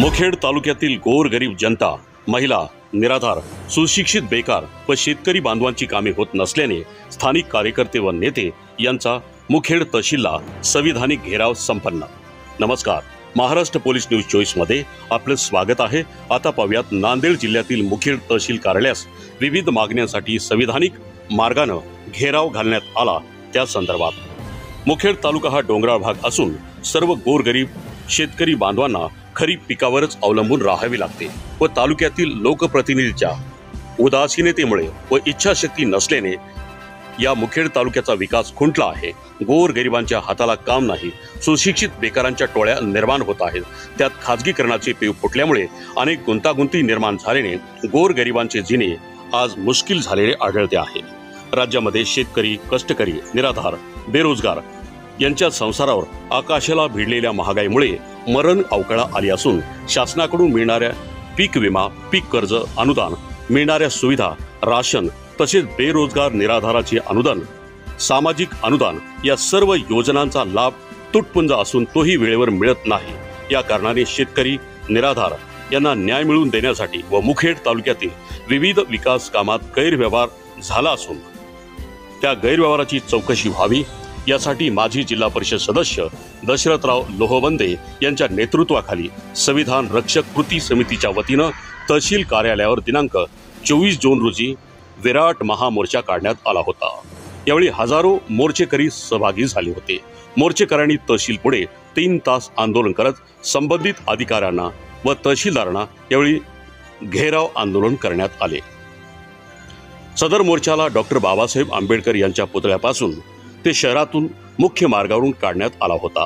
मुखेड तालुक्यातील गोरगरीब जनता, महिला, निराधार, सुशिक्षित बेकार व शेतकरी बांधवांची कामे होत नसल्याने स्थानिक कार्यकर्ते व नेते यांचा मुखेड तहसीलला संविधानिक घेराव संपन्न। नमस्कार, महाराष्ट्र पोलीस न्यूज 24 मध्ये आपले स्वागत आहे। आता पाहूयात नांदेड जिल्ह्यातील मुखेड तहसील कार्यालयास विविध मागण्यांसाठी संविधानिक मार्गाने घेराव घालण्यात आला त्या संदर्भात। मुखेड तालुका हा डोंगराळ भाग असून सर्व गोरगरीब शेतकरी बांधवांना खरीप पिकावरच अवलंबून राहावे लागते व तालुक्यातील लोकप्रतिनिधींच्या उदासीनतेमुळे व इच्छाशक्ती नसल्याने या मुखेड तालुक्याचा विकास खुंटला आहे। गोरगरिबांच्या हाताला काम नाही, सुशिक्षित बेकारांच्या टोळ्या निर्माण होत आहेत। त्यात खाजगीकरणाचे पेव फुटल्यामुळे अनेक गुंतागुंती निर्माण झाल्याने गोरगरिबांचे जिणे आज मुश्किल झालेले आढळते आहे। राज्यामध्ये शेतकरी, कष्टकरी, निराधार, बेरोजगार यांच्या संसारावर आकाशाला भिडलेल्या महागाईमुळे मरण अवकाळा आली असून शासनाकडून मिळणाऱ्या पीक विमा, पीक कर्ज, अनुदान, मिळणाऱ्या सुविधा, राशन तसेच बेरोजगार निराधाराचे अनुदान, सामाजिक अनुदान या सर्व योजनांचा लाभ तुटपुंज असून तोही वेळेवर मिळत नाही। या कारणाने शेतकरी, निराधार यांना न्याय मिळवून देण्यासाठी व मुखेड तालुक्यातील विविध विकास कामात गैरव्यवहार झाला असून त्या गैरव्यवहाराची चौकशी व्हावी यासाठी माजी जिल्हा परिषद सदस्य दशरथराव लोहवंदे यांच्या नेतृत्वाखाली संविधान रक्षक कृती समितीच्या वतीनं तहसील कार्यालयावर दिनांक 24 जून रोजी विराट महामोर्चा काढण्यात आला होता। यावेळी हजारो मोर्चेकरी सहभागी झाले होते। मोर्चेकऱ्यांनी तहसील पुढे 3 तास आंदोलन करत संबंधित अधिकाऱ्यांना व तहसीलदारांना यावेळी घेराव आंदोलन करण्यात आले। सदर मोर्चाला डॉक्टर बाबासाहेब आंबेडकर यांच्या पुतळ्यापासून ते शहरातून मुख्य मार्गावरून काढण्यात आला होता।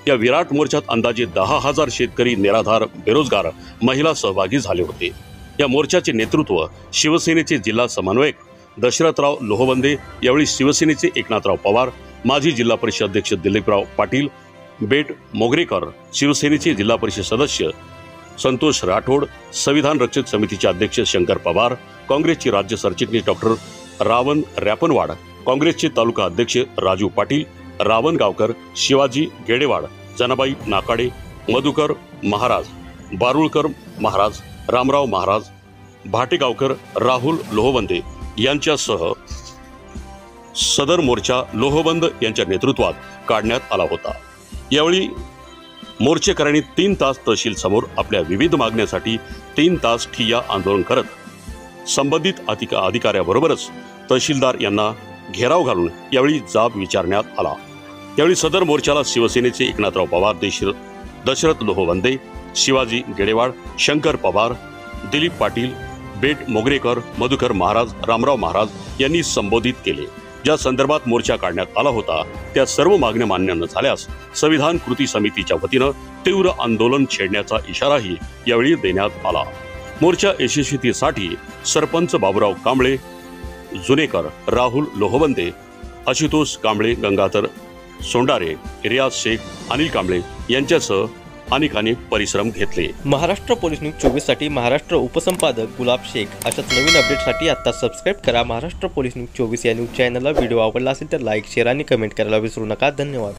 या विराट मोर्चात अंदाजे 10,000 शेतकरी, निराधार, बेरोजगार महिला सहभागी झाले होते। या मोर्चाचे नेतृत्व शिवसेनेचे जिल्हा समन्वयक दशरथराव लोहवंदे, यावेळी शिवसेनेचे एकनाथराव पवार, माजी जिल्हा परिषद अध्यक्ष दिलीपराव पाटील, बेट मोगरेकर, शिवसेनेचे जिल्हा परिषद सदस्य संतोष राठोड, संविधान रक्षक समितीचे अध्यक्ष शंकर पवार, काँग्रेसचे राज्य सरचिटणीस डॉक्टर रावण रॅपनवाड, काँग्रेसचे तालुका अध्यक्ष राजू पाटील, रावण गावकर, शिवाजी गेडेवाड, जनाबाई नाकाडे, मधुकर महाराज, बारुळकर महाराज, रामराव महाराज, भाटेगावकर, राहुल लोहवंदे यांच्यासह सदर मोर्चा लोहवंद यांच्या नेतृत्वात काढण्यात आला होता। यावेळी मोर्चेकऱ्यांनी 3 तास तहसील समोर आपल्या विविध मागण्यांसाठी 3 तास ठिय्या आंदोलन करत संबंधित अधिकाऱ्याबरोबरच तहसीलदार यांना घेराव घालून यावेळी जाब विचारण्यात आला। यावेळी सदर मोर्चाला शिवसेनेचे एकनाथराव पवार, दशरथ लोहवंदे, शिवाजी गेडेवाड, शंकर पवार, दिलीप पाटील, बेट मोगरेकर, मधुकर महाराज, रामराव महाराज यांनी संबोधित केले। ज्या संदर्भात मोर्चा काढण्यात आला होता त्या सर्व मागण्या मान्य न झाल्यास संविधान कृती समितीच्या वतीनं तीव्र आंदोलन छेडण्याचा इशाराही यावेळी देण्यात आला। मोर्चा यशस्वीतेसाठी सरपंच बाबूराव कांबळे, जुनेकर, राहुल लोहवंदे, आशुतोष कांबळे, गंगाधर सोंडारे, रियाज शेख, अनिल कांबळे यांच्यासह अनेकांनी परिश्रम घेतले। महाराष्ट्र पोलीस न्यूज 24 साठी महाराष्ट्र उपसंपादक गुलाब शेख। अशाच नवीन अपडेटसाठी आता सबस्क्राइब करा महाराष्ट्र पोलीस न्यूज 24 या न्यूज चॅनलला। व्हिडिओ आवडला असेल तर लाईक, शेअर आणि कमेंट करायला विसरू नका। धन्यवाद।